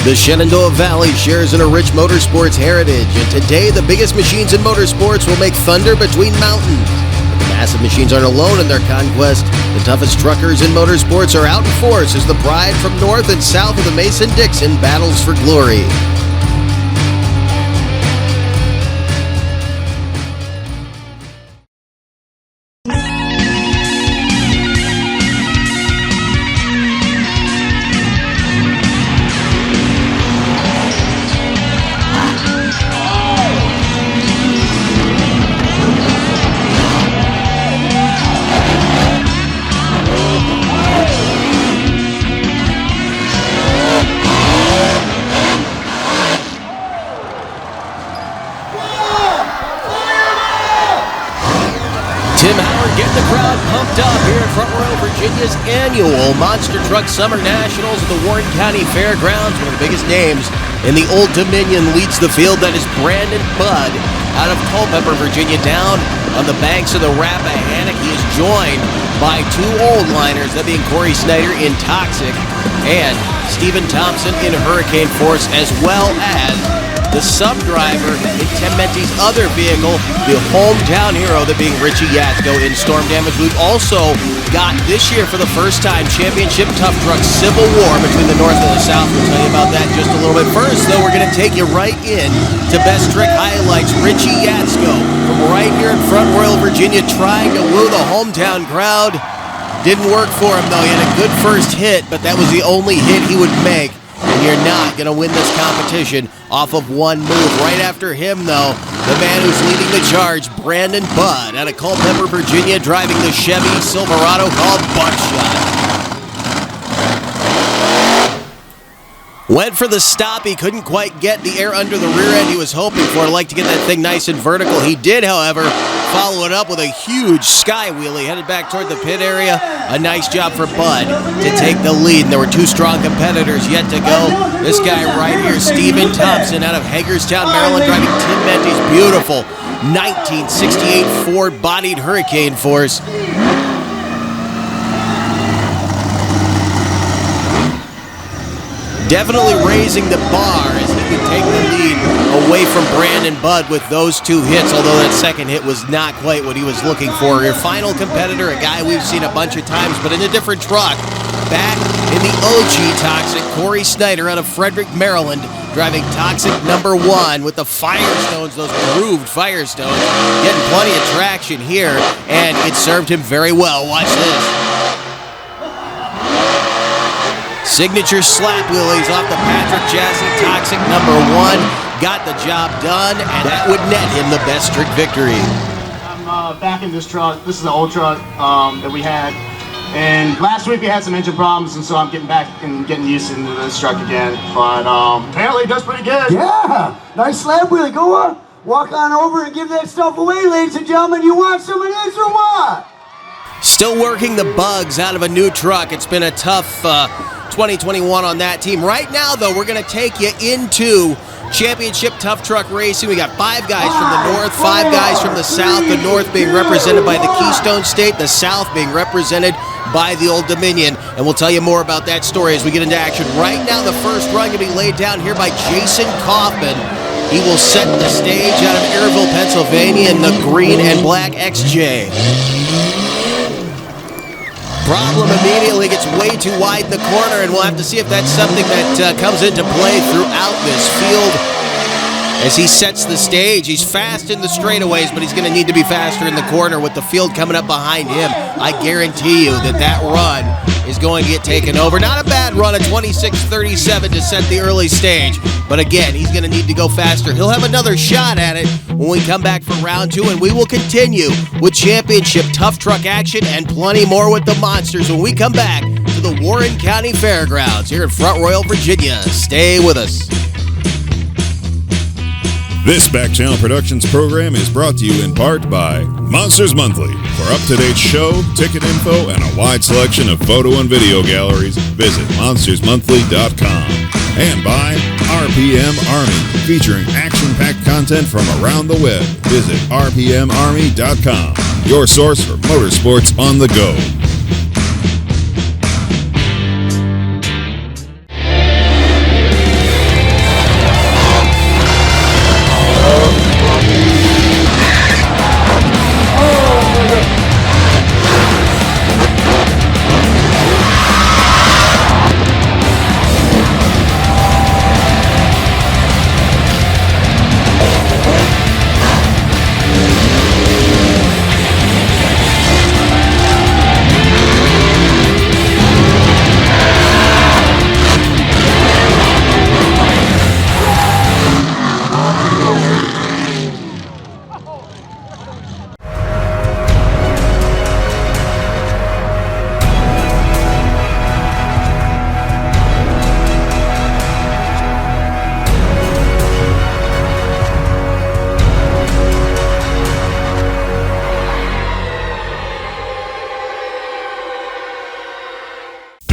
The Shenandoah Valley shares in a rich motorsports heritage, and today the biggest machines in motorsports will make thunder between mountains. But the massive machines aren't alone in their conquest. The toughest truckers in motorsports are out in force as the pride from north and south of the Mason-Dixon battles for glory. Getting the crowd pumped up here at Front Royal, Virginia's annual Monster Truck Summer Nationals at the Warren County Fairgrounds. One of the biggest names in the Old Dominion leads the field. That is Brandon Budd out of Culpeper, Virginia, down on the banks of the Rappahannock. He is joined by two old liners, that being Cory Snyder in Toxic and Stephen Thompson in Hurricane Force, as well as the sub-driver in Tim Mente's other vehicle, the hometown hero, that being Richie Yatzko in Storm Damage. We've also got this year for the first time Championship Tough Truck Civil War between the North and the South. We'll tell you about that in just a little bit. First, though, we're going to take you right in to Best Trick Highlights. Richie Yatzko from right here in Front Royal, Virginia, trying to woo the hometown crowd. Didn't work for him, though. He had a good first hit, but that was the only hit he would make. And you're not going to win this competition off of one move. Right after him, though, the man who's leading the charge, Brandon Budd, out of Culpeper, Virginia, driving the Chevy Silverado called Buckshot. Went for the stop. He couldn't quite get the air under the rear end he was hoping for. I'd like to get that thing nice and vertical. He did, however, follow it up with a huge sky wheelie, headed back toward the pit area. A nice job for Budd to take the lead. And there were two strong competitors yet to go. This guy right here, Stephen Thompson, out of Hagerstown, Maryland, driving Tim Mente's beautiful 1968 Ford bodied Hurricane Force. Definitely raising the bar as he can take the lead away from Brandon Budd with those two hits, although that second hit was not quite what he was looking for. Your final competitor, a guy we've seen a bunch of times, but in a different truck. Back in the OG Toxic, Cory Snyder out of Frederick, Maryland, driving Toxic #1 with the Firestones, those grooved Firestones, getting plenty of traction here, and it served him very well. Watch this. Signature slap wheelies off the Patrick Jassy Toxic #1. Got the job done, and that would net him the Best Trick victory. I'm back in this truck. This is the old truck that we had. And last week we had some engine problems, and so I'm getting back and getting used to this truck again. But apparently it does pretty good. Yeah, nice slab wheelie. Go on, walk on over and give that stuff away, ladies and gentlemen. You want some of this or what? Still working the bugs out of a new truck. It's been a tough 2021 on that team. Right now, though, we're going to take you into Championship Tough Truck Racing. We got 5 guys from the north, 5 guys from the south. The north being represented by the Keystone State, the south being represented by the Old Dominion. And we'll tell you more about that story as we get into action. Right now, the first run going to be laid down here by Jason Kaufman. He will set the stage out of Airville, Pennsylvania in the green and black XJ. Problem immediately gets way too wide in the corner, and we'll have to see if that's something that comes into play throughout this field. As he sets the stage, he's fast in the straightaways, but he's going to need to be faster in the corner with the field coming up behind him. I guarantee you that run is going to get taken over. Not a bad run at 26:37 to set the early stage, but again, he's going to need to go faster. He'll have another shot at it when we come back for round 2, and we will continue with Championship Tough Truck action and plenty more with the Monsters when we come back to the Warren County Fairgrounds here in Front Royal, Virginia. Stay with us. This Back Channel Productions program is brought to you in part by Monsters Monthly. For up-to-date show, ticket info, and a wide selection of photo and video galleries, visit monstersmonthly.com. And by RPM Army, featuring action-packed content from around the web. Visit rpmarmy.com, your source for motorsports on the go.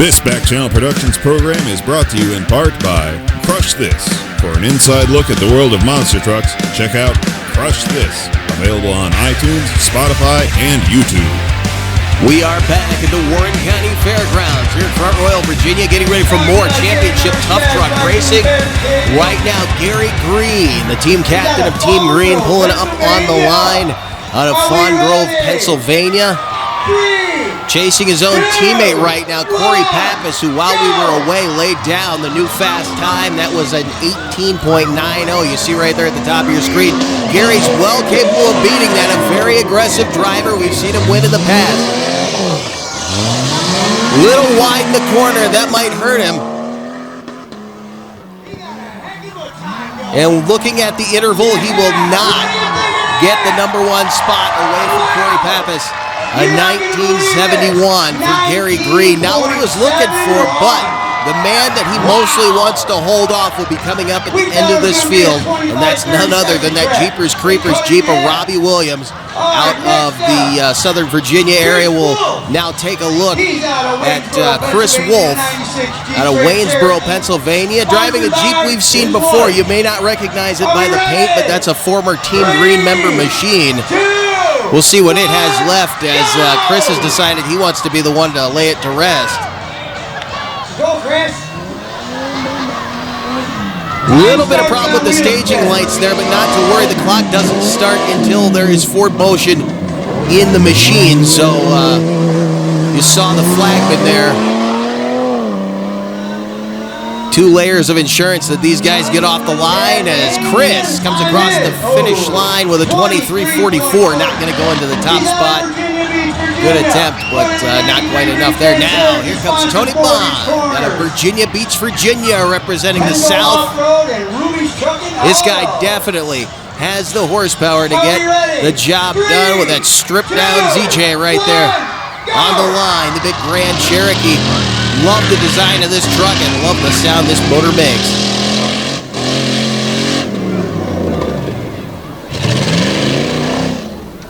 This Back Channel Productions program is brought to you in part by Crush This. For an inside look at the world of monster trucks, check out Crush This, available on iTunes, Spotify, and YouTube. We are back at the Warren County Fairgrounds here in Front Royal, Virginia, getting ready for more championship tough truck racing. Right now, Gary Green, the team captain of Team Green, pulling up on the line out of Fawn Grove, Pennsylvania. Chasing his own teammate right now, Cory Pappas, who while we were away laid down the new fast time. That was an 18.90. You see right there at the top of your screen. Gary's well capable of beating that. A very aggressive driver. We've seen him win in the past. Little wide in the corner. That might hurt him. And looking at the interval, he will not get the number one spot away from Cory Pappas. A 1971 for Gary Green. Not what he was looking for, but the man that he mostly wants to hold off will be coming up at the end of this field, and that's none other than that Jeepers Creepers Jeep of Robbie Williams out of the Southern Virginia area. We'll now take a look at Chris Wolfe out of Waynesboro, Pennsylvania, driving a Jeep we've seen before. You may not recognize it by the paint, but that's a former Team Green member machine. We'll see what it has left as Chris has decided he wants to be the one to lay it to rest. Go, Chris. Little bit of problem with the staging lights there, but not to worry. The clock doesn't start until there is forward motion in the machine. So you saw the flagman there. 2 layers of insurance that these guys get off the line as Chris comes across the finish line with a 23.44. Not going to go into the top spot. Good attempt, but not quite enough there. Now, here comes Tony Bond out of Virginia Beach, Virginia, representing the South. This guy definitely has the horsepower to get the job done with that stripped-down ZJ right there on the line. The big Grand Cherokee. Love the design of this truck and love the sound this motor makes.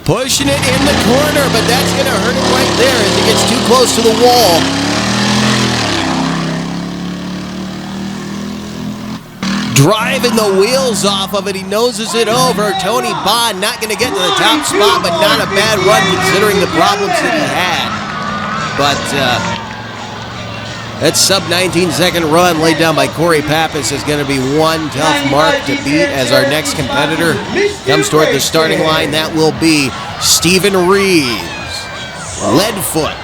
Pushing it in the corner, but that's going to hurt him right there as he gets too close to the wall. Driving the wheels off of it, he noses it over. Tony Bond not going to get to the top spot, but not a bad run considering the problems that he had. But that sub-19-second run laid down by Cory Pappas is going to be one tough mark to beat as our next competitor comes toward the starting line. That will be Stephen Reeves, Leadfoot,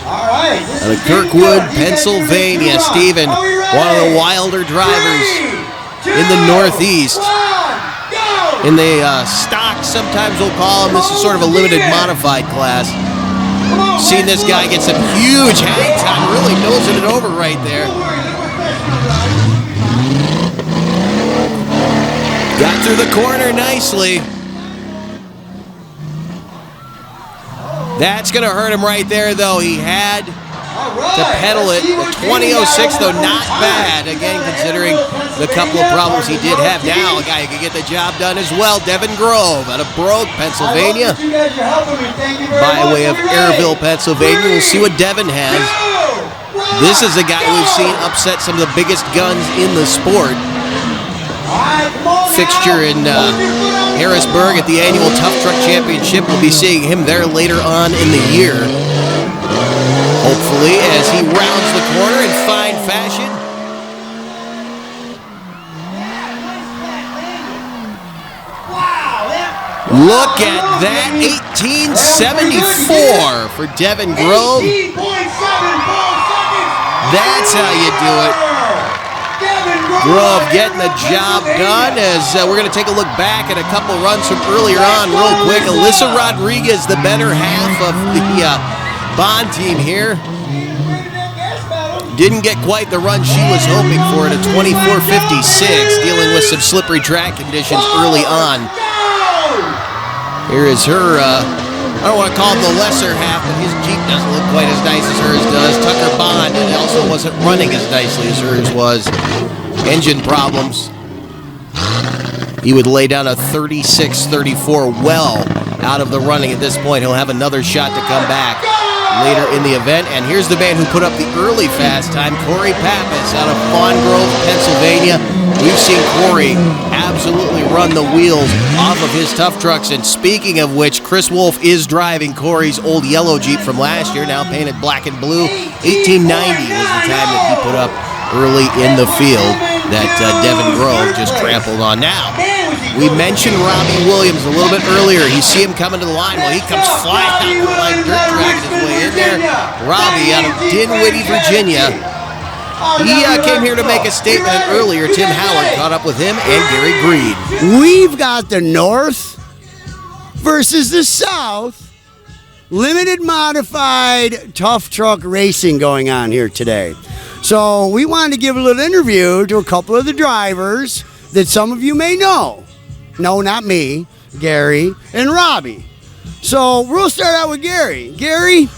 out of Kirkwood, Pennsylvania. Stephen, one of the wilder drivers in the Northeast. In the stock, sometimes we'll call him. This is sort of a limited modified class. Seen this guy get some huge hang time, really nosing it over right there. Got through the corner nicely. That's going to hurt him right there, though. He had to pedal it. The 20.06, though, not bad. Again, considering the couple of problems he did have. Now, a guy who can get the job done as well. Devin Grove out of Brogue, Pennsylvania. By way of Airville, Pennsylvania. We'll see what Devin has. This is a guy we've seen upset some of the biggest guns in the sport. Fixture in Harrisburg at the annual Tough Truck Championship. We'll be seeing him there later on in the year. Hopefully, as he rounds the corner in fine fashion. Look at that, 1874 for Devin Grove. That's how you do it. Grove getting the job done as we're going to take a look back at a couple runs from earlier on real quick. Alyssa Rodriguez, the better half of the Bond team here. Didn't get quite the run she was hoping for at a 24.56, dealing with some slippery track conditions early on. Here is her, I don't want to call him the lesser half, but his Jeep doesn't look quite as nice as hers does. Tucker Bond, and it also wasn't running as nicely as hers was. Engine problems. He would lay down a 36.34 well out of the running at this point. He'll have another shot to come back. later in the event. And here's the man who put up the early fast time, Cory Pappas out of Fawn Grove, Pennsylvania. We've seen Cory absolutely run the wheels off of his Tuff trucks. And speaking of which, Chris Wolfe is driving Cory's old yellow Jeep from last year, now painted black and blue. 1890 was the time that he put up early in the field that Devin Grove just trampled on. Now, we mentioned Robbie Williams a little bit earlier. You see him coming to the line. Well, he comes flying out the line, dirt dragging his way in there. Robbie out of Dinwiddie, Virginia. He came here to make a statement earlier. Tim Howard caught up with him and Gary Green. We've got the North versus the South. Limited modified Tuff truck racing going on here today. So we wanted to give a little interview to a couple of the drivers that some of you may know. No, not me, Gary and Robbie. So we'll start out with Gary. Gary,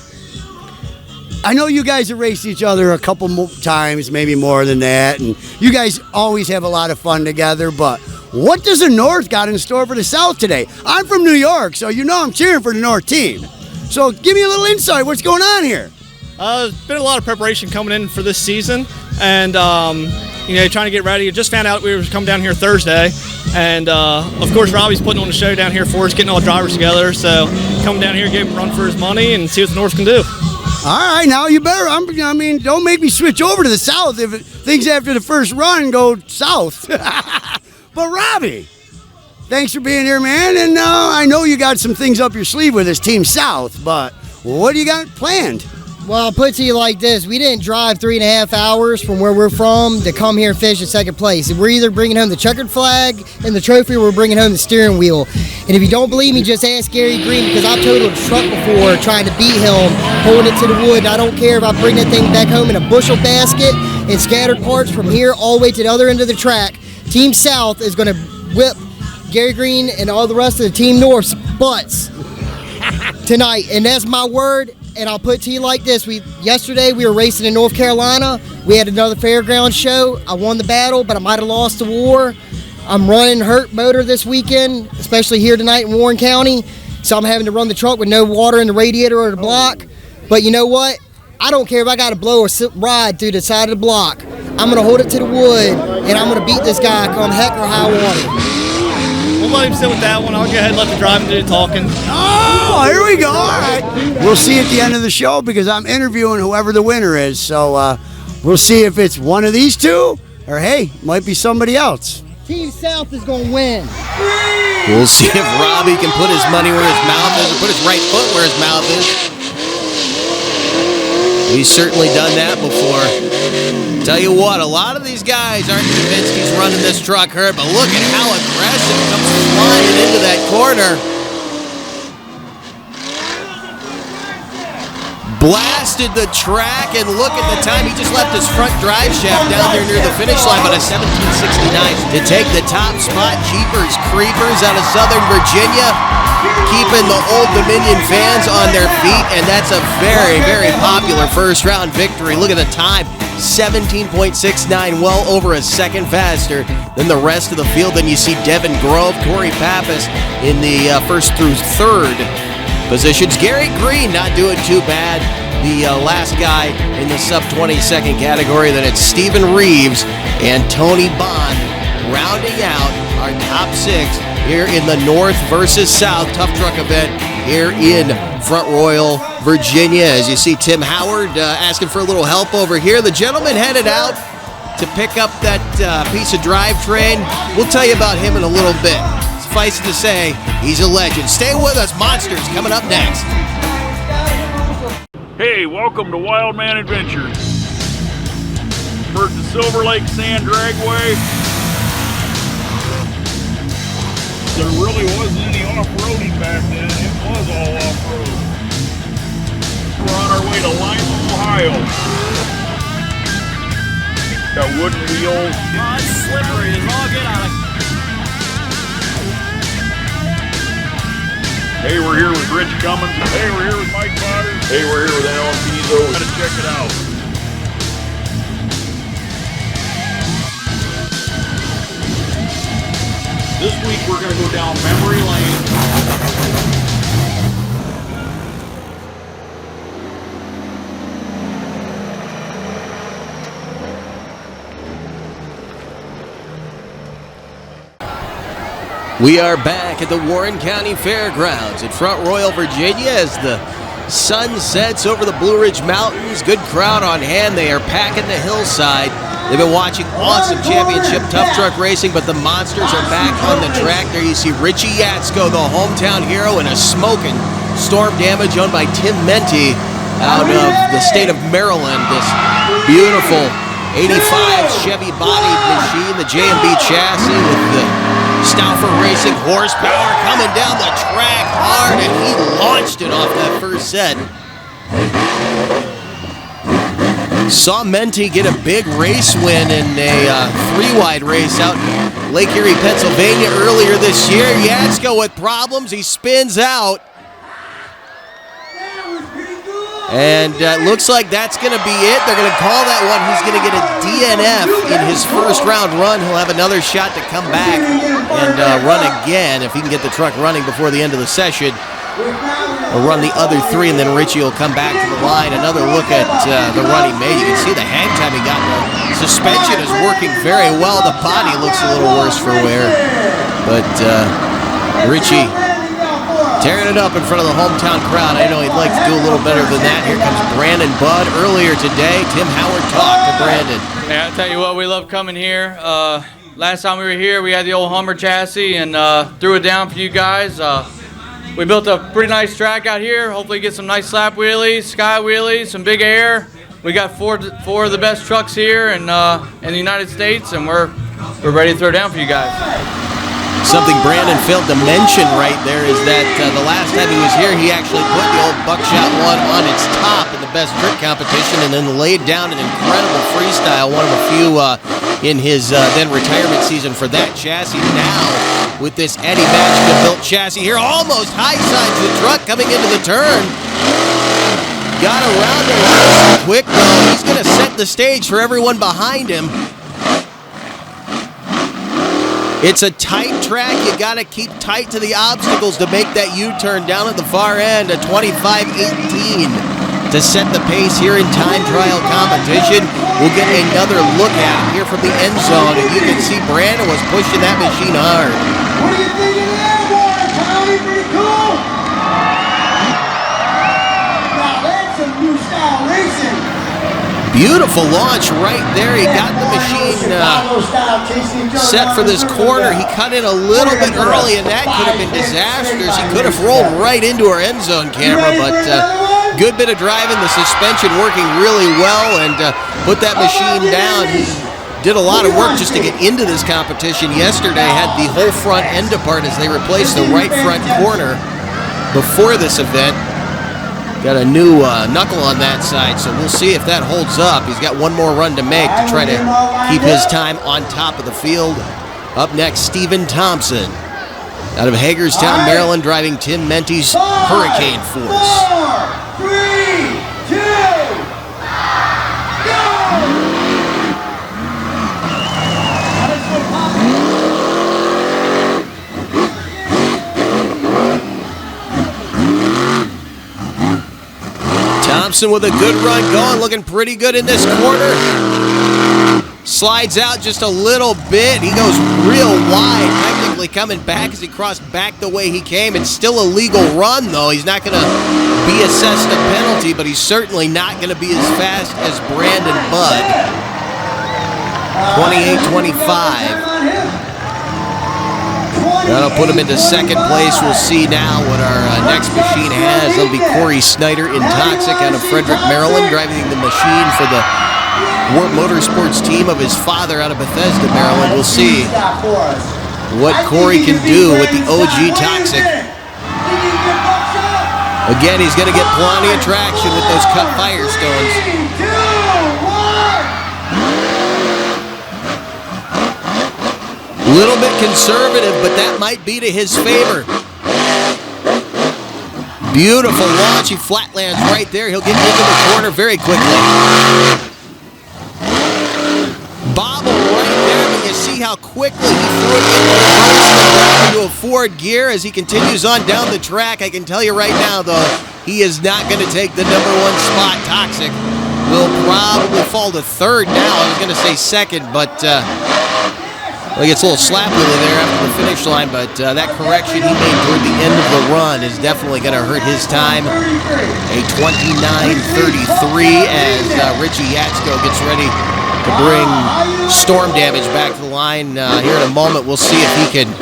I know you guys have raced each other a couple more times, maybe more than that, and you guys always have a lot of fun together, but what does the North got in store for the South today? I'm from New York, so you know I'm cheering for the North team. So give me a little insight. What's going on here? It's been a lot of preparation coming in for this season, and trying to get ready. I just found out we were coming down here Thursday, and of course Robbie's putting on a show down here for us, getting all the drivers together. So coming down here, give him a run for his money, and see what the North can do. All right, now you better. Don't make me switch over to the South if things after the first run go south. But Robbie, thanks for being here, man. And I know you got some things up your sleeve with this Team South, but what do you got planned? Well, I'll put it to you like this. We didn't drive 3.5 hours from where we're from to come here and finish in second place. We're either bringing home the checkered flag and the trophy, or we're bringing home the steering wheel. And if you don't believe me, just ask Gary Green, because I've totaled a truck before trying to beat him, holding it to the wood. And I don't care if I bring that thing back home in a bushel basket and scattered parts from here all the way to the other end of the track. Team South is going to whip Gary Green and all the rest of the Team North's butts tonight. And that's my word. And I'll put it to you like this. Yesterday we were racing in North Carolina. We had another fairground show. I won the battle, but I might have lost the war. I'm running hurt motor this weekend, especially here tonight in Warren County. So I'm having to run the truck with no water in the radiator or the block. But you know what? I don't care if I got to blow a ride through the side of the block. I'm going to hold it to the wood, and I'm going to beat this guy come heck or high water. We'll let him sit with that one. I'll go ahead and let the driver do the talking. Oh, here we go. All right. We'll see at the end of the show, because I'm interviewing whoever the winner is. So we'll see if it's one of these two, or hey, might be somebody else. Team South is going to win. We'll see if Robbie can put his money where his mouth is, or put his right foot where his mouth is. He's certainly done that before. Tell you what, a lot of these guys aren't convinced he's running this truck hurt, but look at how aggressive he comes flying into that corner. Blasted the track, and look at the time. He just left his front drive shaft down there near the finish line, but a 1769 to take the top spot. Jeepers Creepers out of Southern Virginia, keeping the Old Dominion fans on their feet, and that's a very, very popular first round victory. Look at the time, 17.69, well over a second faster than the rest of the field. Then you see Devin Grove, Cory Pappas in the first through third positions. Gary Green not doing too bad, the last guy in the sub-20 second category. Then it's Stephen Reeves and Tony Bond rounding out our top six here in the North versus South Tuff Truck event here in Front Royal, Virginia. As you see Tim Howard asking for a little help over here. The gentleman headed out to pick up that piece of drivetrain. We'll tell you about him in a little bit. Suffice it to say, he's a legend. Stay with us, Monsters coming up next. Hey, welcome to Wild Man Adventures. We're at the Silver Lake Sand Dragway. There really wasn't any off-roading back then. It was all off-road. We're on our way to Lima, Ohio. Got wooden wheels. Oh, it's slippery as all get out of. Hey, we're here with Rich Cummins. Hey, we're here with Mike Potter. Hey, we're here with Alan Pizzo. Gotta check it out. This week we're going to go down memory lane. We are back at the Warren County Fairgrounds in Front Royal, Virginia, as the sun sets over the Blue Ridge Mountains. Good crowd on hand. They are packing the hillside. They've been watching awesome championship tough truck racing, but the monsters are back on the track. There you see Richie Yatzko, the hometown hero, in a smoking storm damage owned by Tim Menti out of the state of Maryland. This beautiful 85 Chevy bodied machine, the J&B chassis with the Stauffer Racing horsepower coming down the track hard, and he launched it off that first set. Saw Menti get a big race win in a three-wide race out in Lake Erie, Pennsylvania earlier this year. Yatzko with problems. He spins out. And looks like that's going to be it. They're going to call that one. He's going to get a DNF in his first round run. He'll have another shot to come back and run again if he can get the truck running before the end of the session. He'll run the other three, and then Richie will come back to the line. Another look at the run he made. You can see the hang time he got. The suspension is working very well. The body looks a little worse for wear. But Richie tearing it up in front of the hometown crowd. I know he'd like to do a little better than that. Here comes Brandon Budd. Earlier today, Tim Howard talked to Brandon. Yeah, I'll tell you what, we love coming here. Last time we were here, we had the old Hummer chassis and threw it down for you guys. We built a pretty nice track out here. Hopefully get some nice slap wheelies, sky wheelies, some big air. We got four of the best trucks here in the United States, and we're ready to throw down for you guys. Something Brandon failed to mention right there is that the last time he was here, he actually put the old Buckshot one on its top in the best trick competition and then laid down an incredible freestyle, one of a few in his then retirement season for that chassis. Now, with this Eddie Matchka-built chassis here, almost high-sides the truck coming into the turn. Got around it nice and quick, though. He's going to set the stage for everyone behind him. It's a tight track. You got to keep tight to the obstacles to make that U-turn down at the far end, a 25.18 to set the pace here in time trial competition. We'll get another look at it here from the end zone, and you can see Brandon was pushing that machine hard. What do you think of that, Warren County? Pretty cool? Now that's some new style racing. Beautiful launch right there. He got the machine set for this corner. He cut in a little bit early, and that could have been disastrous. He could have rolled right into our end zone camera, but good bit of driving. The suspension working really well, and put that machine down. He did a lot of work just to get into this competition yesterday. Had the whole front end apart as they replaced the right front corner before this event. Got a new knuckle on that side, so we'll see if that holds up. He's got one more run to make to try to keep his time on top of the field. Up next, Stephen Thompson out of Hagerstown, Maryland, driving Tim Menti's Hurricane Force. 4, 3, 2, go! Thompson with a good run going, looking pretty good in this corner. Slides out just a little bit. He goes real wide, technically coming back as he crossed back the way he came. It's still a legal run, though. He's not going to be assessed a penalty, but he's certainly not going to be as fast as Brandon Budd. 28-25. That'll put him into second place. We'll see now what our next machine has. It'll be Cory Snyder in Toxic out of Frederick, Maryland, driving the machine for the Warp Motorsports team of his father out of Bethesda, Maryland. We'll see what Cory can do with the OG Toxic. Again, he's going to get plenty of traction with those cut Firestones. Little bit conservative, but that might be to his favor. Beautiful launch. He flatlands right there. He'll get into the corner very quickly. Bobble right there, but you see how quickly he threw it into a forward gear as he continues on down the track. I can tell you right now, though, he is not going to take the #1 spot. Toxic will probably fall to third now. I was going to say second, but Well, he gets a little slap wheelie there after the finish line, but that correction he made toward the end of the run is definitely going to hurt his time. A 29:33 as Richie Yatzko gets ready to bring storm damage back to the line. Here in a moment, we'll see if he can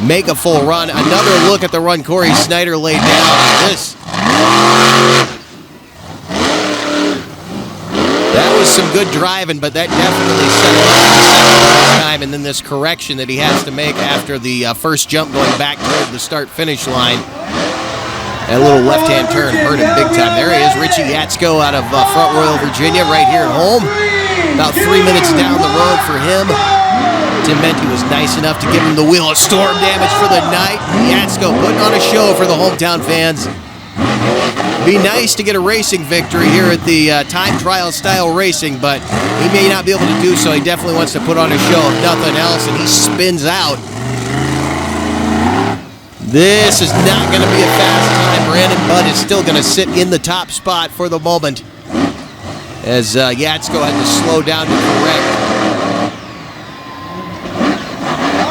make a full run. Another look at the run Cory Snyder laid down. That was some good driving, but that definitely set him up for the second time, and then this correction that he has to make after the first jump going back toward the start-finish line. That little left-hand turn hurt him big time. There he is, Richie Yatzko out of Front Royal, Virginia, right here at home. About 3 minutes down the road for him. Tim Menti was nice enough to give him the wheel of storm damage for the night. Yatzko putting on a show for the hometown fans. Be nice to get a racing victory here at the time trial style racing, but he may not be able to do so. He definitely wants to put on a show if nothing else, and he spins out. This is not going to be a fast time. Brandon Budd is still going to sit in the top spot for the moment as Yatzko had to slow down to correct.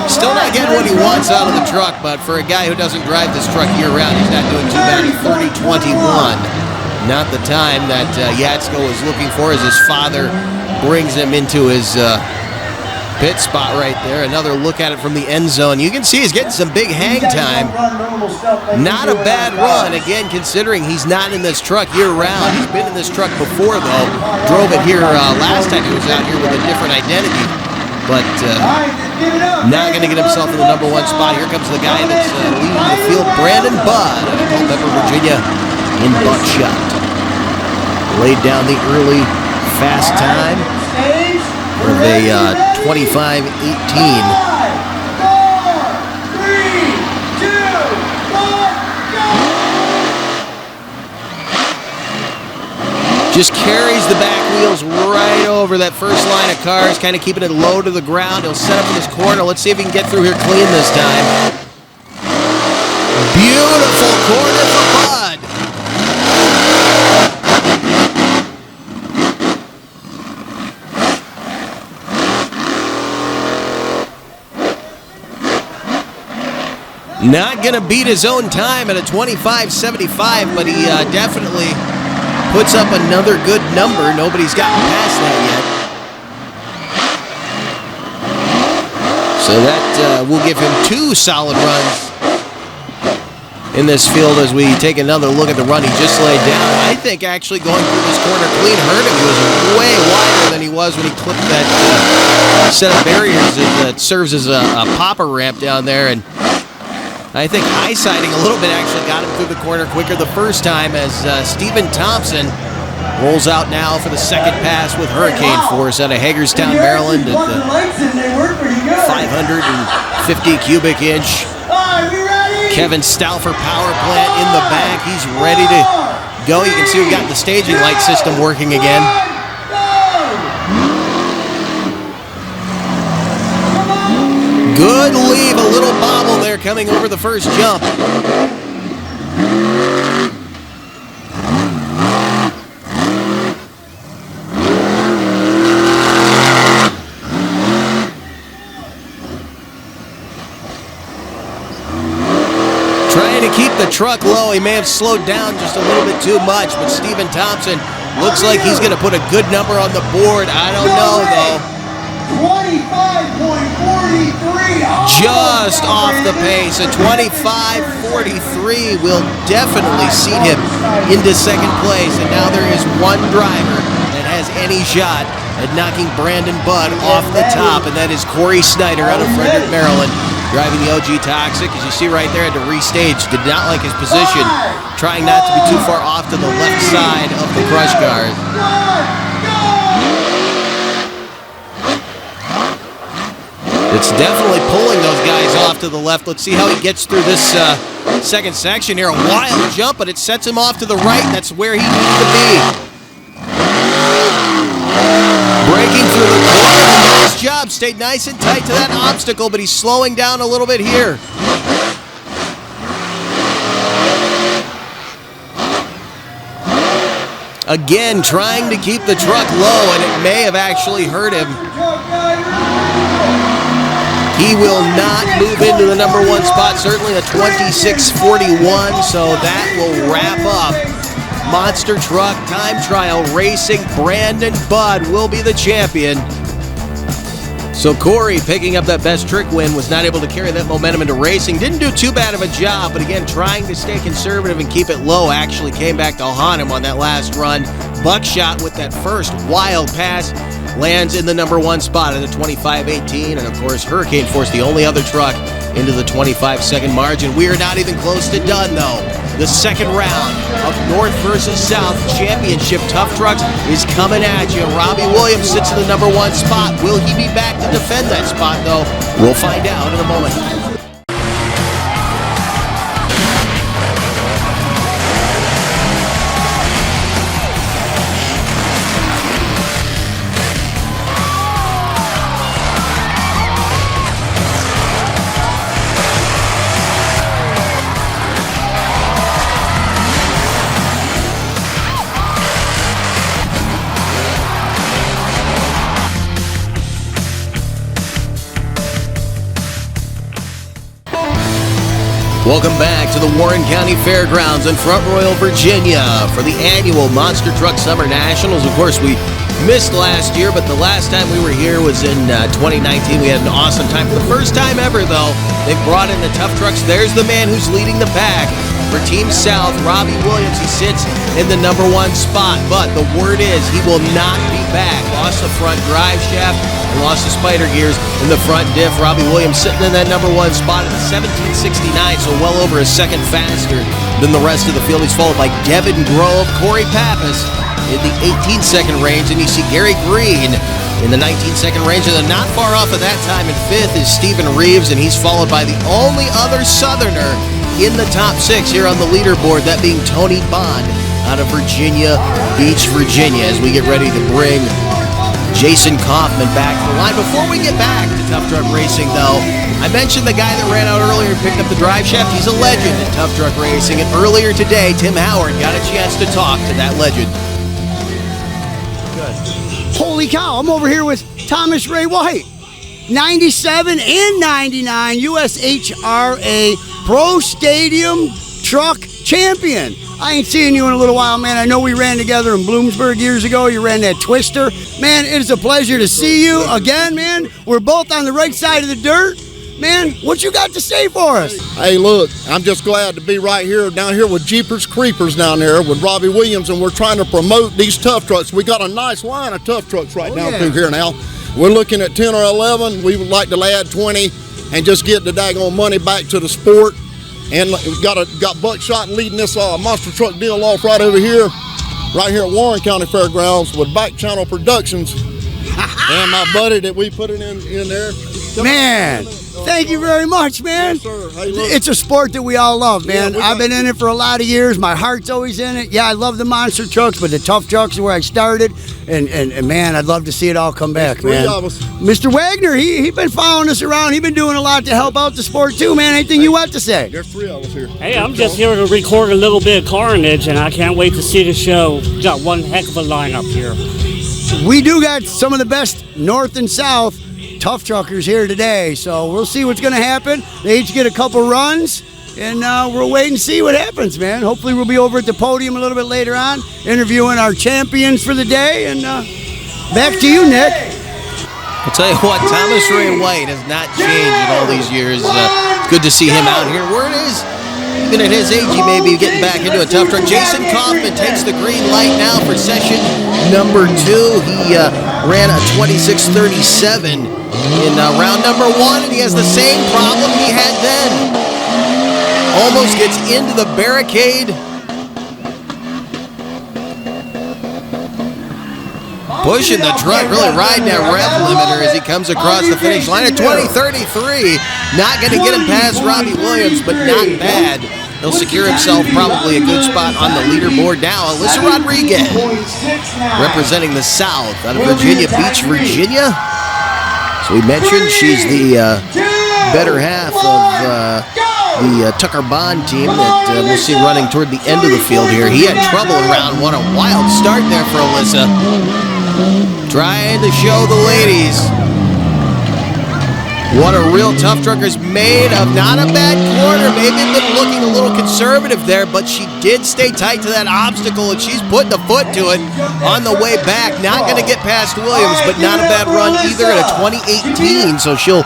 Still not getting what he wants out of the truck, but for a guy who doesn't drive this truck year-round, he's not doing too bad at 30:21. Not the time that Yatzko was looking for as his father brings him into his pit spot right there. Another look at it from the end zone. You can see he's getting some big hang time. Not a bad run, again, considering he's not in this truck year-round. He's been in this truck before, though. Drove it here last time he was out here with a different identity. But not going to get himself in the number one spot. Here comes the guy that's leading the field, Brandon Budd out of Culpeper, Virginia, in buckshot. Laid down the early fast time of a 25:18. Just carries the back wheels right over that first line of cars, kind of keeping it low to the ground. He'll set up in his corner. Let's see if he can get through here clean this time. Beautiful corner for Budd. Not going to beat his own time at a 25:75, but he definitely puts up another good number. Nobody's gotten past that yet. So that will give him 2 solid runs in this field as we take another look at the run he just laid down. I think actually going through this corner clean hurt him. He was way wider than he was when he clipped that set of barriers that serves as a popper ramp down there. And I think high-siding a little bit actually got him through the corner quicker the first time as Stephen Thompson rolls out now for the second pass with hurricane force out of Hagerstown, Maryland at the 550 cubic inch Kevin Stauffer power plant in the back. He's ready to go. You can see we've got the staging light system working again. Good leave, a little bobble there coming over the first jump. Trying to keep the truck low. He may have slowed down just a little bit too much, but Stephen Thompson looks like he's going to put a good number on the board. I don't know, though. 25.43. Just off the pace. A 25:43 will definitely seat him into second place. And now there is one driver that has any shot at knocking Brandon Budd off the top, and that is Cory Snyder out of Frederick, Maryland, driving the OG Toxic. As you see right there, had to restage. Did not like his position, trying not to be too far off to the left side of the crush guard. It's definitely pulling those guys off to the left. Let's see how he gets through this second section here. A wild jump, but it sets him off to the right. That's where he needs to be. Breaking through the corner. Nice job. Stayed nice and tight to that obstacle, but he's slowing down a little bit here. Again, trying to keep the truck low, and it may have actually hurt him. He will not move into the number 1 spot, certainly a 26:41, so that will wrap up Monster Truck Time Trial Racing. Brandon Budd will be the champion. So Cory, picking up that best trick win, was not able to carry that momentum into racing. Didn't do too bad of a job, but again, trying to stay conservative and keep it low actually came back to haunt him on that last run. Buckshot with that first wild pass lands in the number 1 spot at a 25:18, and of course Hurricane Force, the only other truck, into the 25-second margin. We are not even close to done though. The second round of North versus South Championship Tough Trucks is coming at you. Robbie Williams sits in the number 1 spot. Will he be back to defend that spot though? We'll find out in a moment. Welcome back to the Warren County Fairgrounds in Front Royal, Virginia for the annual Monster Truck Summer Nationals. Of course, we missed last year, but the last time we were here was in 2019. We had an awesome time. For the first time ever, though, they brought in the Tough Trucks. There's the man who's leading the pack. For Team South, Robbie Williams, he sits in the number 1 spot, but the word is he will not be back. Lost the front drive shaft and lost the spider gears in the front diff. Robbie Williams sitting in that number 1 spot at a 17:69, so well over a second faster than the rest of the field. He's followed by Devin Grove, Cory Pappas in the 18-second range, and you see Gary Green in the 19-second range, and then not far off of that time in 5th is Stephen Reeves, and he's followed by the only other Southerner in the top 6 here on the leaderboard, that being Tony Bond out of Virginia Beach, Virginia, as we get ready to bring Jason Kaufman back to the line. Before we get back to Tough Truck Racing, though, I mentioned the guy that ran out earlier and picked up the drive shaft. He's a legend in Tough Truck Racing, and earlier today, Tim Howard got a chance to talk to that legend. Holy cow, I'm over here with Thomas Ray White, 97 and 99 USHRA Pro Stadium Truck Champion. I ain't seen you in a little while, man. I know we ran together in Bloomsburg years ago. You ran that Twister. Man, it is a pleasure to see you again, man. We're both on the right side of the dirt. Man, what you got to say for us? Hey, look, I'm just glad to be right here, down here with Jeepers Creepers down there with Robbie Williams, and we're trying to promote these tough trucks. We got a nice line of tough trucks right now through here now. We're looking at 10 or 11. We would like to add 20 and just get the daggone money back to the sport. And we got Buckshot leading this monster truck deal off right over here, right here at Warren County Fairgrounds with Back Channel Productions. And my buddy that we put it in there. Man, thank you very much, man. Yes, sir. Hey, it's a sport that we all love, man. Yeah, I've been in it for a lot of years. My heart's always in it. Yeah, I love the monster trucks, but the tough trucks is where I started. And man, I'd love to see it all come back, man. Mr. Wagner, he been following us around. He been doing a lot to help out the sport too, man. Anything you want to say? There's 3 of us here. Hey, I'm just here to record a little bit of carnage, and I can't wait to see the show. Got one heck of a lineup here. We do got some of the best north and south tough truckers here today, so we'll see what's going to happen. They each get a couple runs, and we'll wait and see what happens, man. Hopefully we'll be over at the podium a little bit later on, interviewing our champions for the day, and back to you, Nick. I'll tell you what, Thomas Ray White has not changed in all these years. It's good to see him out here. Word is, even at his age, he may be getting back into a tough truck. Jason Kaufman takes the green light now for session number 2. He ran a 26:37 in round number 1, and he has the same problem he had then. Almost gets into the barricade. Pushing the truck, really riding that rev limiter as he comes across the finish line at 20:33. Not going to get him past Robbie Williams, but not bad. He'll secure himself probably a good spot on the leaderboard now. Alyssa Rodriguez, representing the South out of Virginia Beach, Virginia. So we mentioned she's the better half of the Tucker Bond team that we'll see running toward the end of the field here. He had trouble in round 1. A wild start there for Alyssa. Trying to show the ladies What a real tough trucker's made of. Not a bad corner. Maybe been looking a little conservative there, but she did stay tight to that obstacle, and she's putting the foot to it on the way back. Not going to get past Williams, but not a bad run either at a 2018, so she'll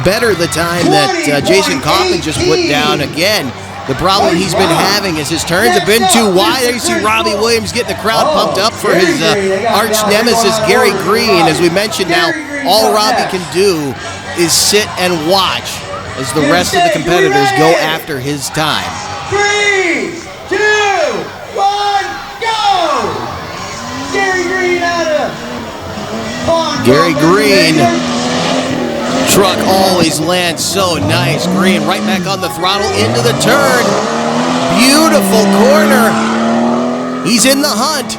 better the time that Jason Kaufman just put down again. The problem he's been having is his turns have been too wide. There you see Robbie Williams getting the crowd pumped up for his arch nemesis, Gary Green. As we mentioned now, all Robbie can do is sit and watch as the rest of the competitors go after his time. 3, 2, 1, go! Gary Green out of Gary Green. Truck always lands so nice. Green right back on the throttle into the turn. Beautiful corner. He's in the hunt.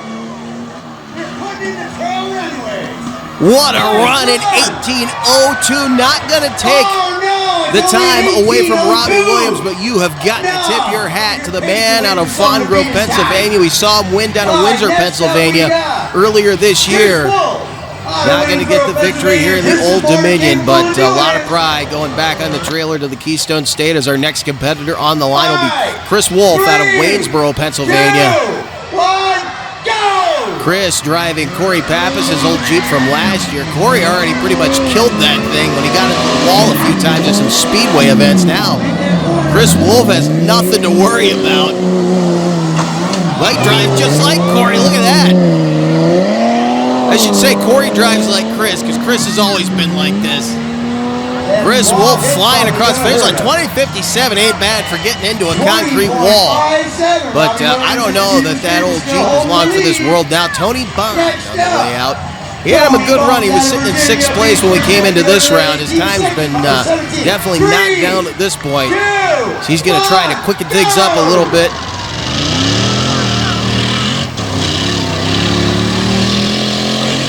What a run in 18:02. Not going to take the time away from Robbie Williams, but you have got to tip your hat to the man out of Fawn Grove, Pennsylvania. We saw him win down in Windsor, Pennsylvania earlier this year. Not going to get the victory here in the Old Dominion, but a lot of pride going back on the trailer to the Keystone State as our next competitor on the line will be Chris Wolfe out of Waynesboro, Pennsylvania. Chris driving Cory Pappas, his old Jeep from last year. Cory already pretty much killed that thing when he got into the wall a few times at some speedway events. Now, Chris Wolfe has nothing to worry about. Might drive just like Cory. Look at that. I should say Cory drives like Chris, because Chris has always been like this. Chris Wolfe flying across the finish line. 20:57 ain't bad for getting into a concrete wall. But I don't know that old Jeep is long for this world now. Tony Bond on the way out. He had him a good run. He was sitting in 6th place when we came into this round. His time's been definitely knocked down at this point. So he's going to try to quicken things up a little bit.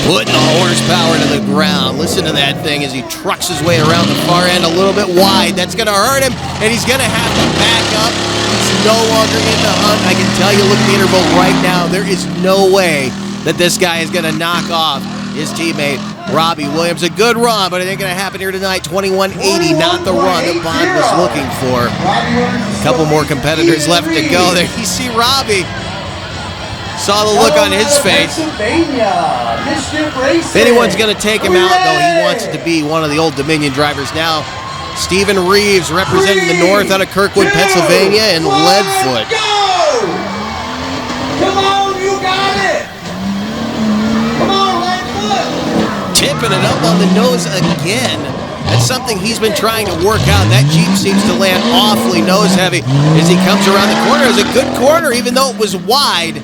Putting the horsepower to the ground. Listen to that thing as he trucks his way around the far end a little bit wide. That's going to hurt him, and he's going to have to back up. He's no longer in the hunt. I can tell you, look at the interval right now. There is no way that this guy is going to knock off his teammate, Robbie Williams. A good run, but it ain't going to happen here tonight. 21:80, not the run that Bond was looking for. A couple more competitors left to go there. You see Robbie. Saw the look on his face. If anyone's going to take him out, though, he wants it to be one of the Old Dominion drivers. Now, Stephen Reeves representing the north out of Kirkwood, Pennsylvania, and Leadfoot. Come on, you got it! Come on, Leadfoot! Tipping it up on the nose again. That's something he's been trying to work out. That Jeep seems to land awfully nose heavy as he comes around the corner. It was a good corner, even though it was wide.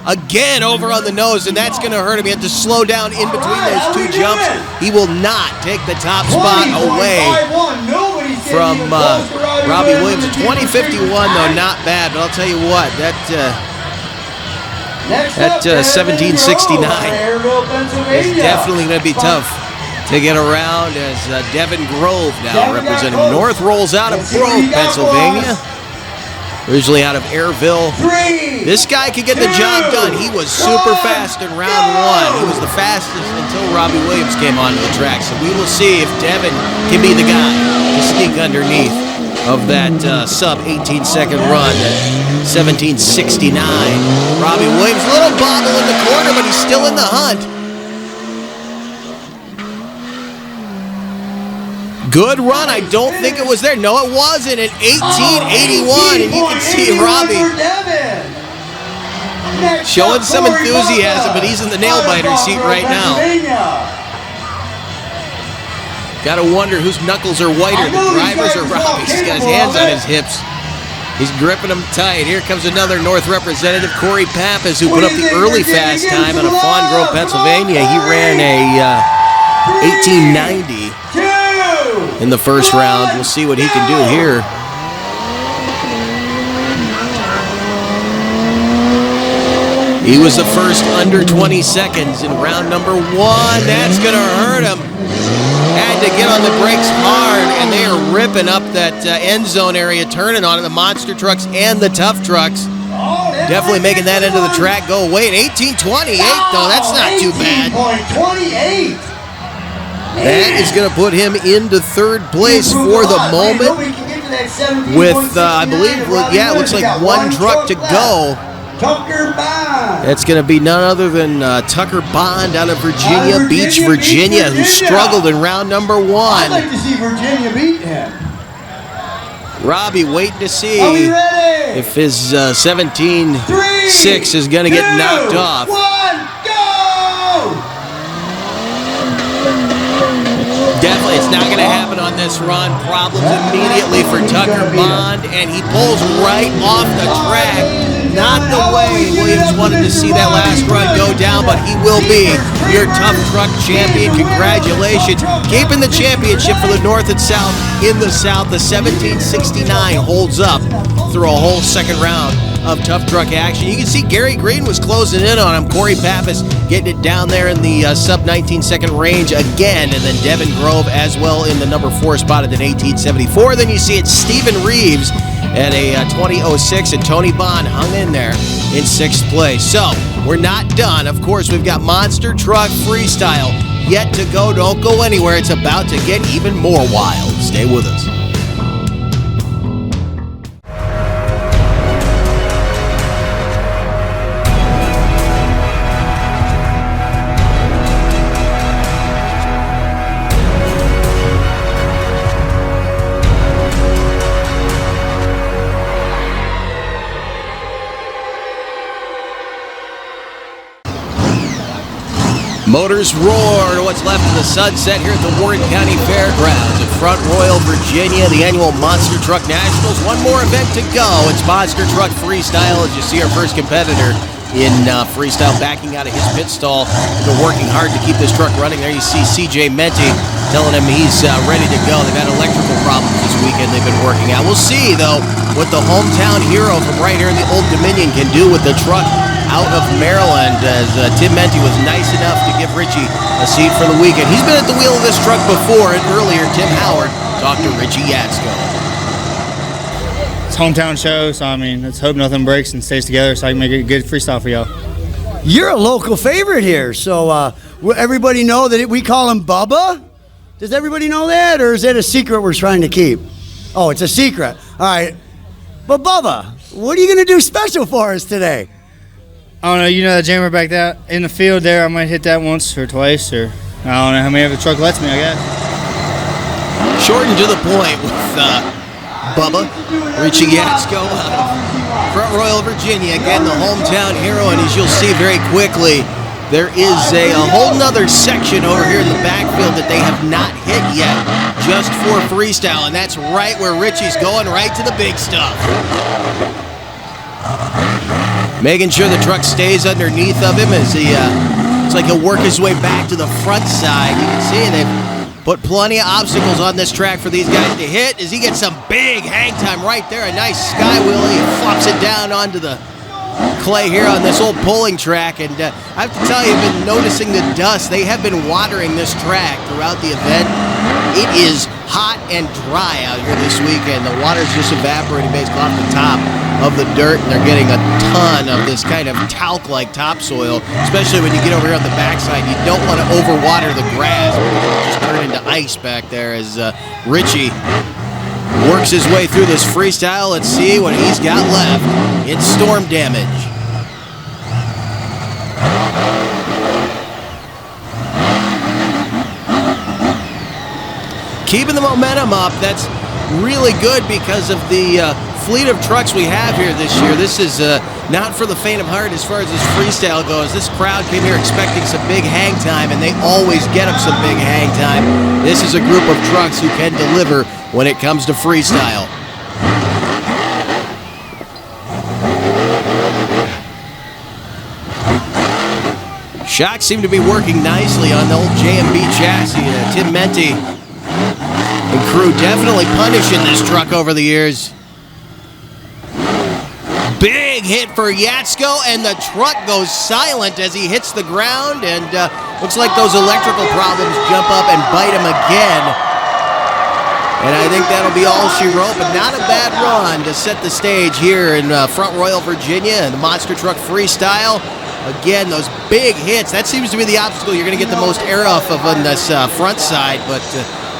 Again over on the nose, and that's going to hurt him. He had to slow down in between those two jumps. He will not take the top spot away from Robbie Williams. 20:51, though, not bad. But I'll tell you what, that 17:69 is definitely going to be tough to get around as Devin Grove now representing North rolls out of Grove, Pennsylvania. Originally out of Airville. This guy could get the job done. He was super fast in round 1. He was the fastest until Robbie Williams came onto the track. So we will see if Devin can be the guy to sneak underneath of that sub 18-second run at 17:69. Robbie Williams, a little bobble in the corner, but he's still in the hunt. Good run. I don't think it was there. No, it wasn't. At 18:81, and you can see Robbie showing some enthusiasm, but he's in the nail-biter seat right now. Got to wonder whose knuckles are whiter, the driver's or Robbie's. He's got his hands on his hips. He's gripping them tight. Here comes another North representative, Cory Pappas, who put up the early fast time out of Fawn Grove, Pennsylvania. He ran a 18:90. In the first round. We'll see what he can do here. He was the first under 20 seconds in round number 1. That's going to hurt him. Had to get on the brakes hard, and they are ripping up that end zone area, turning on it, the monster trucks and the tough trucks. Definitely making that end of the track go away. At 18:28, though, that's not too bad. 18.28. That is going to put him into third place for the moment with, I believe, it looks like one truck to go. It's going to be none other than Tucker Bond out of Virginia Beach, Virginia, who struggled in round number 1. I'd like to see Virginia beat him. Robbie waiting to see if his 17.6 is going to get knocked off. 1, go! Definitely, it's not going to happen on this run. Problems immediately for Tucker Bond, and he pulls right off the track. Not the way Williams wanted to see that last run go down, but he will be your Tough Truck champion. Congratulations. Keeping the championship for the North and South in the South. The 1769 holds up through a whole second round of Tough Truck action. You can see Gary Green was closing in on him. Cory Pappas getting it down there in the sub-19 second range again, and then Devin Grove as well in the number 4 spot at an 1874. Then you see it's Stephen Reeves at a 20.06, and Tony Bond hung in there in 6th place. So, we're not done. Of course, we've got Monster Truck Freestyle yet to go. Don't go anywhere. It's about to get even more wild. Stay with us. Motors roar to what's left of the sunset here at the Warren County Fairgrounds at Front Royal, Virginia, the annual Monster Truck Nationals. One more event to go. It's Monster Truck Freestyle. As you see, our first competitor in Freestyle backing out of his pit stall. They're working hard to keep this truck running. There you see CJ Menti telling him he's ready to go. They've had electrical problems this weekend they've been working out. We'll see, though, what the hometown hero from right here in the Old Dominion can do with the truck out of Maryland, as Tim Menti was nice enough to give Richie a seat for the weekend. He's been at the wheel of this truck before, and earlier Tim Howard talked to Richie Yatzko. It's hometown show, so I mean, let's hope nothing breaks and stays together so I can make a good freestyle for y'all. You're a local favorite here, so will everybody know that we call him Bubba? Does everybody know that, or is that a secret we're trying to keep? Oh, it's a secret. All right. But Bubba, what are you going to do special for us today? I don't know, you know that jammer back there in the field there, I might hit that once or twice, or I don't know how many of the truck lets me, I guess. Short and to the point with Bubba, Richie Yatzko out of Front Royal, Virginia. Again, the hometown hero, and as you'll see very quickly, there is a whole nother section over here in the backfield that they have not hit yet, just for freestyle, and that's right where Richie's going, right to the big stuff. Making sure the truck stays underneath of him as he, it's like he'll work his way back to the front side. You can see they've put plenty of obstacles on this track for these guys to hit as he gets some big hang time right there. A nice sky wheelie and flops it down onto the clay here on this old pulling track. And I have to tell you, I've been noticing the dust. They have been watering this track throughout the event. It is hot and dry out here this weekend. The water's just evaporating basically off the top of the dirt, and they're getting a ton of this kind of talc-like topsoil, especially when you get over here on the backside. You don't want to overwater the grass, because it'll just turn into ice back there as Richie works his way through this freestyle. Let's see what he's got left in storm damage. Keeping the momentum up, that's really good because of the fleet of trucks we have here this year. This is not for the faint of heart as far as this freestyle goes. This crowd came here expecting some big hang time, and they always get them some big hang time. This is a group of trucks who can deliver when it comes to freestyle. Shocks seem to be working nicely on the old JMB chassis. Tim Menti and crew definitely punishing this truck over the years. Big hit for Yatzko, and the truck goes silent as he hits the ground, and looks like those electrical problems jump up and bite him again. And I think that'll be all she wrote, but not a bad run to set the stage here in Front Royal, Virginia, and the Monster Truck Freestyle. Again, those big hits. That seems to be the obstacle you're going to get the most air off of on this front side. But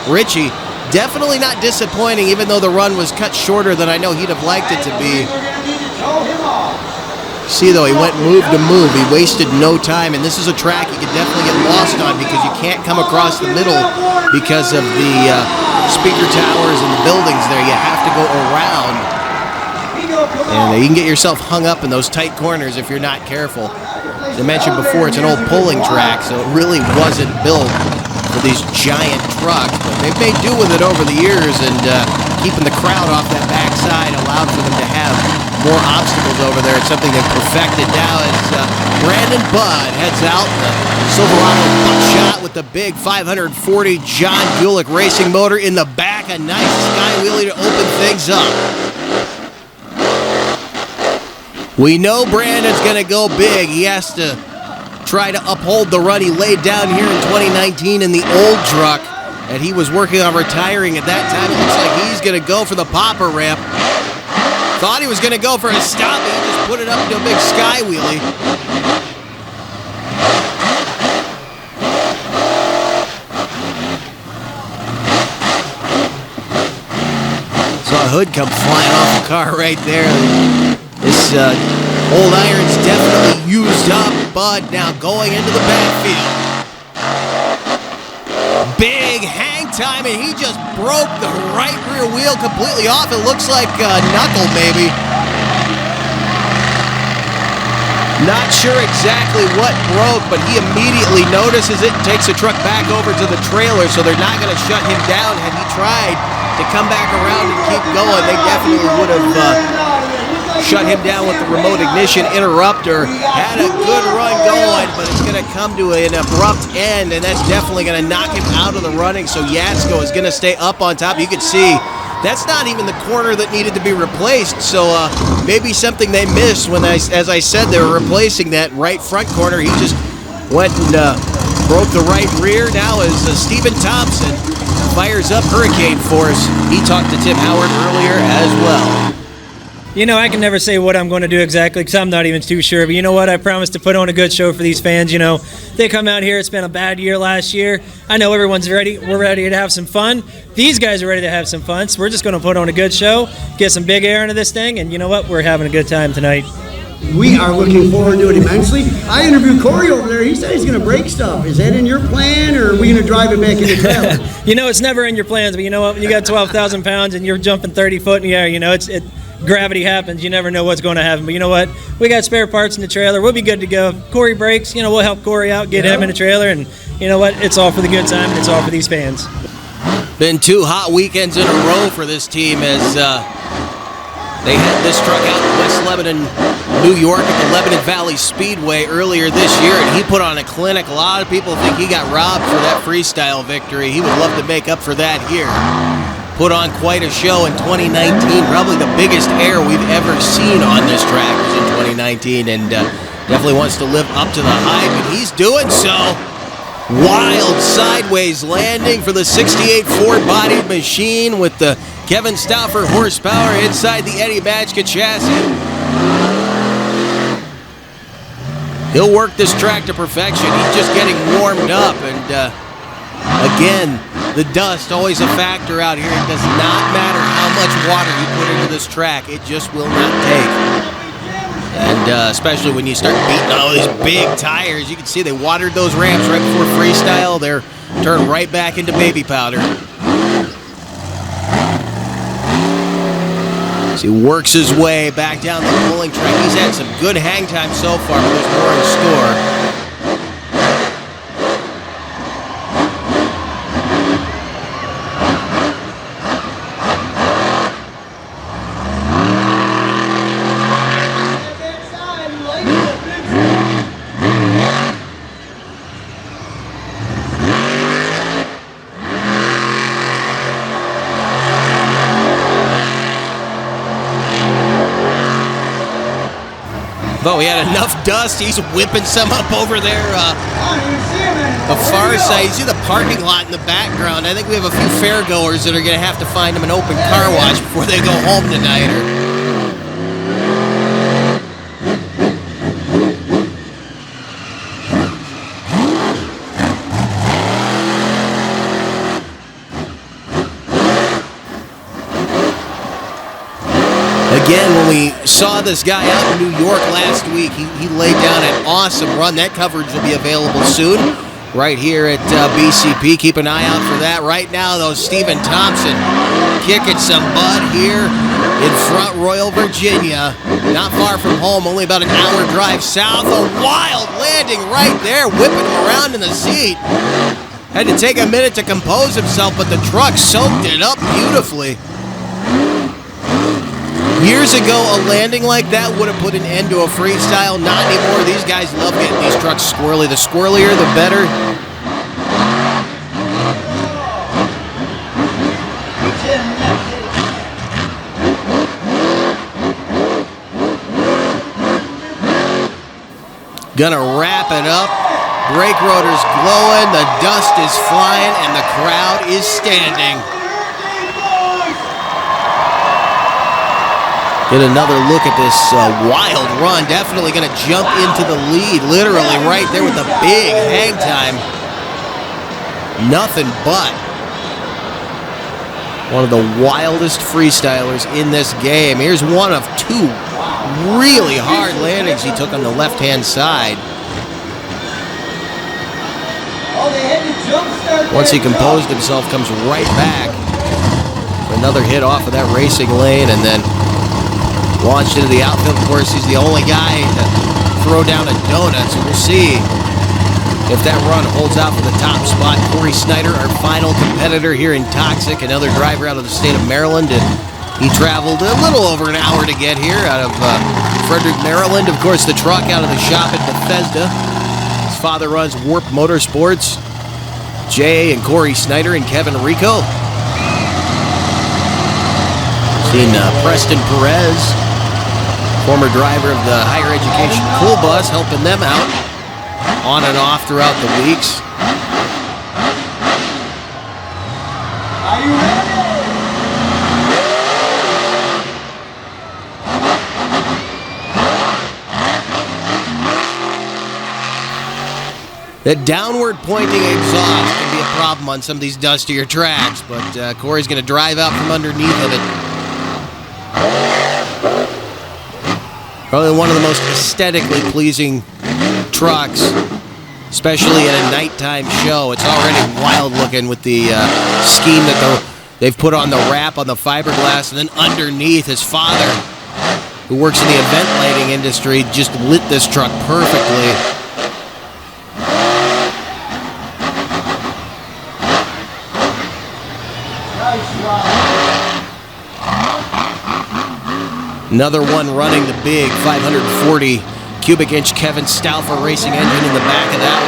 Richie, definitely not disappointing, even though the run was cut shorter than I know he'd have liked it to be. See, though, he went move to move. He wasted no time, and this is a track you could definitely get lost on because you can't come across the middle because of the speaker towers and the buildings there. You have to go around, and you can get yourself hung up in those tight corners if you're not careful. As I mentioned before, it's an old pulling track, so it really wasn't built for these giant trucks, but they've made do with it over the years, and keeping the crowd off that backside allowed for them to have more obstacles over there. It's something they've perfected now as Brandon Budd heads out in the Silverado buckshot with the big 540 John Gulick racing motor in the back. A nice sky wheelie to open things up. We know Brandon's going to go big. He has to try to uphold the run he laid down here in 2019 in the old truck, and he was working on retiring at that time. It looks like he's going to go for the popper ramp. Thought he was going to go for a stop, but he just put it up into a big sky wheelie. Saw a hood come flying off the car right there. This old iron's definitely used up. Bud now going into the backfield. Big hang time, and he just broke the right rear wheel completely off. It looks like a knuckle, maybe. Not sure exactly what broke, but he immediately notices it and takes the truck back over to the trailer, so they're not going to shut him down. Had he tried to come back around and keep going, they definitely would have shut him down with the remote ignition interrupter. Had a good run going, but it's going to come to an abrupt end, and that's definitely going to knock him out of the running. So Yatzko is going to stay up on top. You can see that's not even the corner that needed to be replaced. So maybe something they missed when, as I said, they were replacing that right front corner. He just went and broke the right rear. Now as Stephen Thompson fires up Hurricane Force. He talked to Tim Howard earlier as well. You know, I can never say what I'm going to do exactly because I'm not even too sure. But you know what? I promise to put on a good show for these fans. You know, they come out here. It's been a bad year last year. I know everyone's ready. We're ready to have some fun. These guys are ready to have some fun. So we're just going to put on a good show, get some big air into this thing. And you know what? We're having a good time tonight. We are looking forward to it immensely. I interviewed Cory over there. He said he's going to break stuff. Is that in your plan, or are we going to drive it back in the trailer? You know, it's never in your plans. But you know what? When you got 12,000 pounds and you're jumping 30 foot in the air, you know, gravity happens. You never know what's going to happen. But you know what? We got spare parts in the trailer. We'll be good to go. If Cory breaks, you know, we'll help Cory out, get him in the trailer. And you know what? It's all for the good time, and it's all for these fans. Been 2 hot weekends in a row for this team as they had this truck out in West Lebanon, New York at the Lebanon Valley Speedway earlier this year, and he put on a clinic. A lot of people think he got robbed for that freestyle victory. He would love to make up for that here. Put on quite a show in 2019, probably the biggest air we've ever seen on this track was in 2019, and definitely wants to live up to the hype, and he's doing so. Wild sideways landing for the 68 Ford-bodied machine with the Kevin Stauffer horsepower inside the Eddie Batchka chassis. He'll work this track to perfection. He's just getting warmed up, and again, the dust always a factor out here. It does not matter how much water you put into this track. It just will not take. And especially when you start beating all these big tires. You can see they watered those ramps right before Freestyle. They're turned right back into baby powder. As he works his way back down the pulling track. He's had some good hang time so far, but there's more in store. But we had enough dust. He's whipping some up over there. The far side. You see the parking lot in the background. I think we have a few fairgoers that are going to have to find him an open car wash before they go home tonight. Again, when we saw this guy out in New York last week, he laid down an awesome run. That coverage will be available soon right here at BCP. Keep an eye out for that. Right now, though, Stephen Thompson kicking some butt here in Front Royal, Virginia. Not far from home, only about an hour drive south. A wild landing right there, whipping him around in the seat. Had to take a minute to compose himself, but the truck soaked it up beautifully. Years ago, a landing like that would have put an end to a freestyle. Not anymore. These guys love getting these trucks squirrely. The squirrelier, the better. Gonna wrap it up. Brake rotor's glowing, the dust is flying, and the crowd is standing. Get another look at this wild run. Definitely going to jump into the lead, literally right there with the big hang time. Nothing but one of the wildest freestylers in this game. Here's one of two really hard landings he took on the left-hand side. Once he composed himself, comes right back for another hit off of that racing lane, and then launched into the outfield. Of course, he's the only guy to throw down a donut, so we'll see if that run holds out for the top spot. Cory Snyder, our final competitor here in Toxic, another driver out of the state of Maryland, and he traveled a little over an hour to get here out of Frederick, Maryland. Of course, the truck out of the shop at Bethesda. His father runs Warp Motorsports. Jay and Cory Snyder and Kevin Rico. Seen Preston Perez, former driver of the higher education school bus, helping them out on and off throughout the weeks. Are you ready? That downward pointing exhaust can be a problem on some of these dustier tracks, but Cory's going to drive out from underneath of it. Probably one of the most aesthetically pleasing trucks, especially at a nighttime show. It's already wild looking with the scheme that they've put on the wrap on the fiberglass, and then underneath, his father, who works in the event lighting industry, just lit this truck perfectly. Another one running the big 540 cubic inch Kevin Stauffer racing engine in the back of that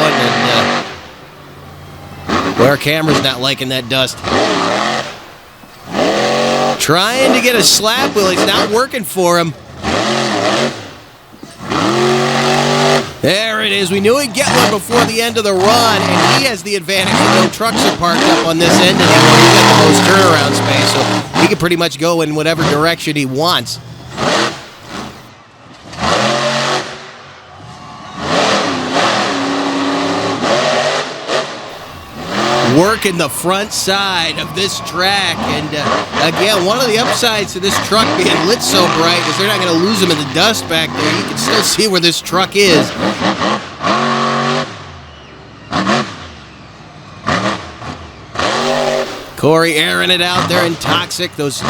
one, and our camera's not liking that dust. Trying to get a slap wheel, it's not working for him. There it is. We knew he'd get one before the end of the run, and he has the advantage that no trucks are parked up on this end anymore. He's got the most turnaround space, so he can pretty much go in whatever direction he wants. Working the front side of this track, and again, one of the upsides to this truck being lit so bright is they're not going to lose him in the dust back there. You can still see where this truck is. Cory airing it out there in Toxic. Those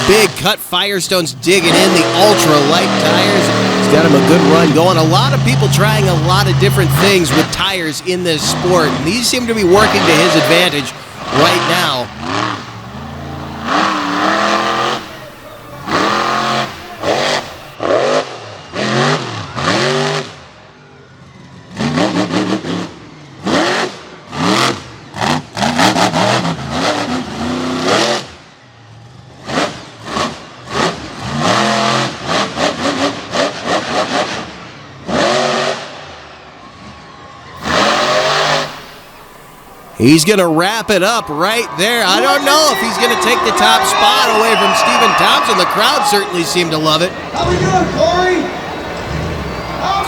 big cut Firestones digging in, the ultra light tires. He's got him a good run going. A lot of people trying a lot of different things with tires in this sport. And these seem to be working to his advantage right now. He's going to wrap it up right there. I don't know if he's going to take the top spot away from Stephen Thompson. The crowd certainly seemed to love it. How we doing, Cory?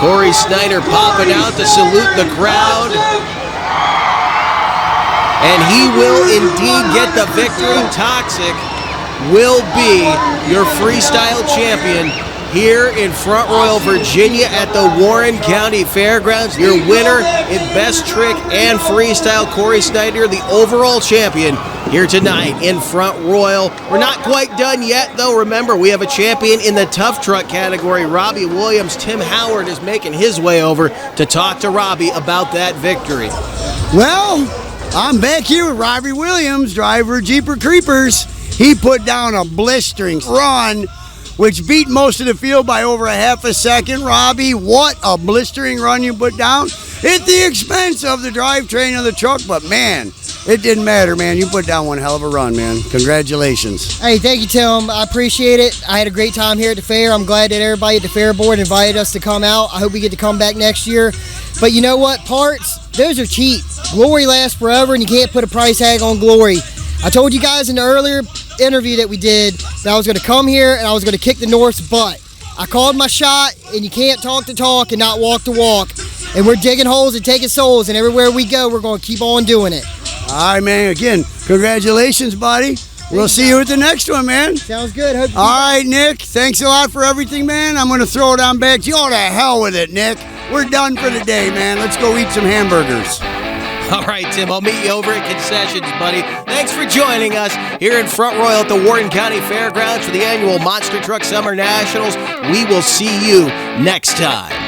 Cory Snyder popping out to salute the crowd. And he will indeed get the victory. Toxic will be your freestyle champion here in Front Royal, Virginia at the Warren County Fairgrounds. Your winner in Best Trick and Freestyle, Cory Snyder, the overall champion here tonight in Front Royal. We're not quite done yet, though. Remember, we have a champion in the Tough Truck category, Robbie Williams. Tim Howard is making his way over to talk to Robbie about that victory. Well, I'm back here with Robbie Williams, driver of Jeeper Creepers. He put down a blistering run, which beat most of the field by over a half a second. Robbie, what a blistering run you put down at the expense of the drivetrain of the truck. But, man, it didn't matter, man. You put down one hell of a run, man. Congratulations. Hey, thank you, Tim. I appreciate it. I had a great time here at the fair. I'm glad that everybody at the fair board invited us to come out. I hope we get to come back next year. But you know what? Parts, those are cheap. Glory lasts forever, and you can't put a price tag on glory. I told you guys in the earlier interview that we did that I was going to come here and I was going to kick the North's butt. I called my shot, and you can't talk the talk and not walk the walk. And we're digging holes and taking souls, and everywhere we go, we're going to keep on doing it. All right, man. Again, congratulations, buddy. We'll see you at the next one, man. Sounds good. All right, Nick. Thanks a lot for everything, man. I'm going to throw it on back to you. Oh, to hell with it, Nick. We're done for the day, man. Let's go eat some hamburgers. All right, Tim, I'll meet you over at Concessions, buddy. Thanks for joining us here in Front Royal at the Warren County Fairgrounds for the annual Monster Truck Summer Nationals. We will see you next time.